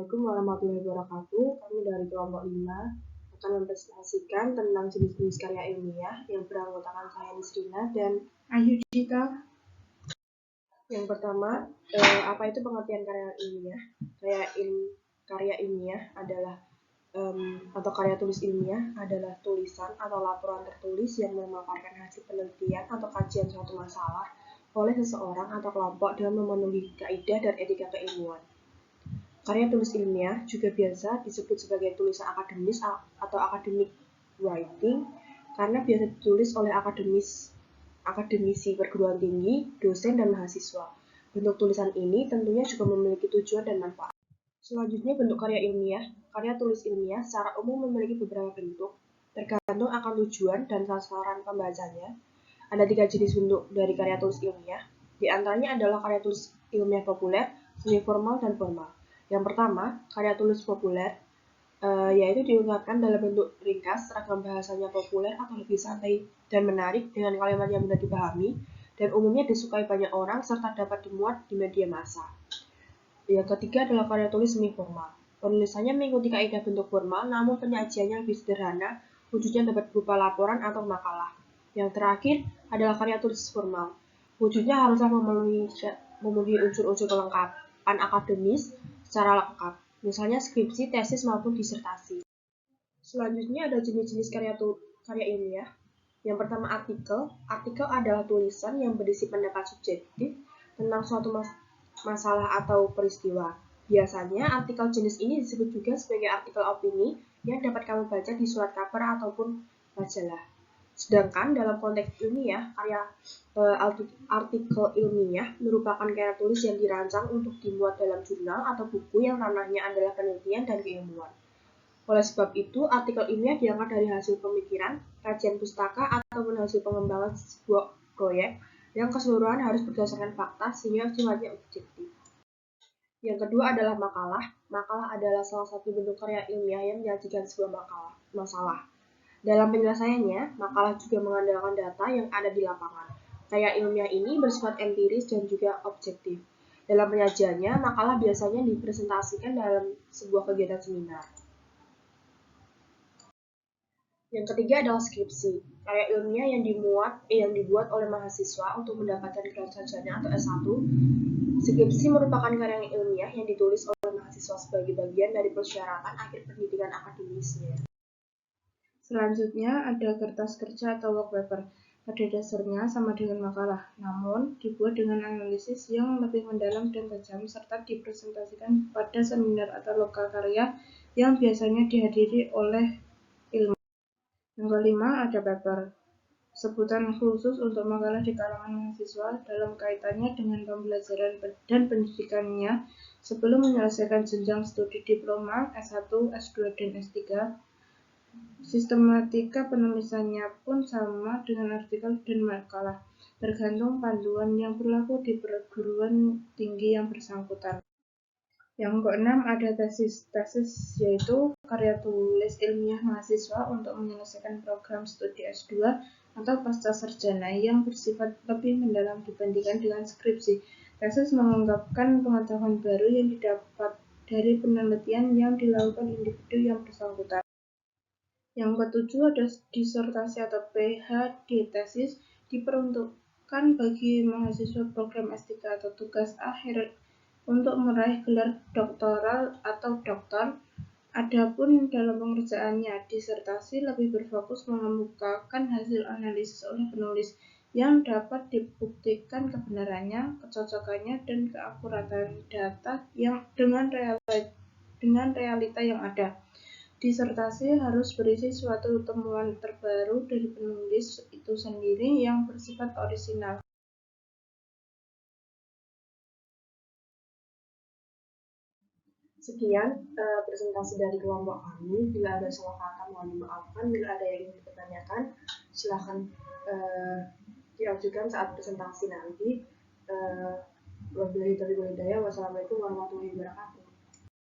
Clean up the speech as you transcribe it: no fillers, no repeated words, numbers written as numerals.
Assalamualaikum warahmatullahi wabarakatuh. Kami dari kelompok 5 akan mempresentasikan tentang jenis-jenis karya ilmiah yang beranggotakan saya Nisrina dan Ayu Dita. Yang pertama, apa itu pengertian karya ilmiah? Karya ilmiah adalah atau karya tulis ilmiah adalah tulisan atau laporan tertulis yang memaparkan hasil penelitian atau kajian suatu masalah oleh seseorang atau kelompok dengan memenuhi kaidah dan etika keilmuan. Karya tulis ilmiah juga biasa disebut sebagai tulisan akademis atau academic writing karena biasa ditulis oleh akademisi perguruan tinggi, dosen, dan mahasiswa. Bentuk tulisan ini tentunya juga memiliki tujuan dan manfaat. Selanjutnya, bentuk karya ilmiah. Karya tulis ilmiah secara umum memiliki beberapa bentuk, tergantung akan tujuan dan sasaran pembacanya. Ada 3 jenis bentuk dari karya tulis ilmiah. Di antaranya adalah karya tulis ilmiah populer, semi formal, dan formal. Yang pertama, karya tulis populer, yaitu diungkapkan dalam bentuk ringkas, seragam bahasanya populer atau lebih santai dan menarik dengan kalimat yang mudah dipahami, dan umumnya disukai banyak orang serta dapat dimuat di media massa. Yang ketiga adalah karya tulis semi formal. Penulisannya mengikuti kaidah bentuk formal, namun penyajiannya lebih sederhana, wujudnya dapat berupa laporan atau makalah. Yang terakhir adalah karya tulis formal. Wujudnya haruslah memenuhi unsur-unsur kelengkapan akademis secara lengkap, misalnya skripsi, tesis, maupun disertasi. Selanjutnya ada jenis-jenis karya ilmiah. Yang pertama, artikel. Artikel adalah tulisan yang berisi pendapat subjektif tentang suatu masalah atau peristiwa. Biasanya artikel jenis ini disebut juga sebagai artikel opini yang dapat kamu baca di surat kabar ataupun majalah. Sedangkan dalam konteks ilmiah, artikel ilmiah merupakan karya tulis yang dirancang untuk dimuat dalam jurnal atau buku yang ranahnya adalah penelitian dan keilmuan. Oleh sebab itu, artikel ilmiah diangkat dari hasil pemikiran, kajian pustaka, ataupun hasil pengembangan sebuah proyek yang keseluruhan harus berdasarkan fakta sehingga sifatnya objektif. Yang kedua adalah makalah. Makalah adalah salah satu bentuk karya ilmiah yang menyajikan sebuah masalah. Dalam penyelesaiannya, makalah juga mengandalkan data yang ada di lapangan. Karya ilmiah ini bersifat empiris dan juga objektif. Dalam penyajiannya, makalah biasanya dipresentasikan dalam sebuah kegiatan seminar. Yang ketiga adalah skripsi, karya ilmiah yang dibuat oleh mahasiswa untuk mendapatkan gelar sarjana atau S1. Skripsi merupakan karya ilmiah yang ditulis oleh mahasiswa sebagai bagian dari persyaratan akhir pendidikan akademisnya. Selanjutnya ada kertas kerja atau work paper. Pada dasarnya sama dengan makalah, namun dibuat dengan analisis yang lebih mendalam dan tajam serta dipresentasikan pada seminar atau lokal karya yang biasanya dihadiri oleh ilmuwan. Yang kelima ada paper, sebutan khusus untuk makalah di kalangan mahasiswa dalam kaitannya dengan pembelajaran dan pendidikannya sebelum menyelesaikan jenjang studi diploma, S1, S2, dan S3. Sistematika penulisannya pun sama dengan artikel dan makalah, tergantung panduan yang berlaku di perguruan tinggi yang bersangkutan. Yang keenam ada tesis. Tesis yaitu karya tulis ilmiah mahasiswa untuk menyelesaikan program studi S2 atau pasca sarjana yang bersifat lebih mendalam dibandingkan dengan skripsi. Tesis mengungkapkan pengetahuan baru yang didapat dari penelitian yang dilakukan individu yang bersangkutan. Yang ketujuh ada disertasi atau PhD. Tesis diperuntukkan bagi mahasiswa program S3 atau tugas akhir untuk meraih gelar doktoral atau doktor. Adapun dalam pengerjaannya, disertasi lebih berfokus mengemukakan hasil analisis oleh penulis yang dapat dibuktikan kebenarannya, kecocokannya, dan keakuratan data yang dengan realita yang ada. Disertasi harus berisi suatu temuan terbaru dari penulis itu sendiri yang bersifat orisinal. Sekian presentasi dari kelompok kami. Bila ada salah kata mohon dimaafkan. Bila ada yang ingin dipertanyakan, silakan diajukan saat presentasi nanti. Wassalamualaikum warahmatullahi wabarakatuh.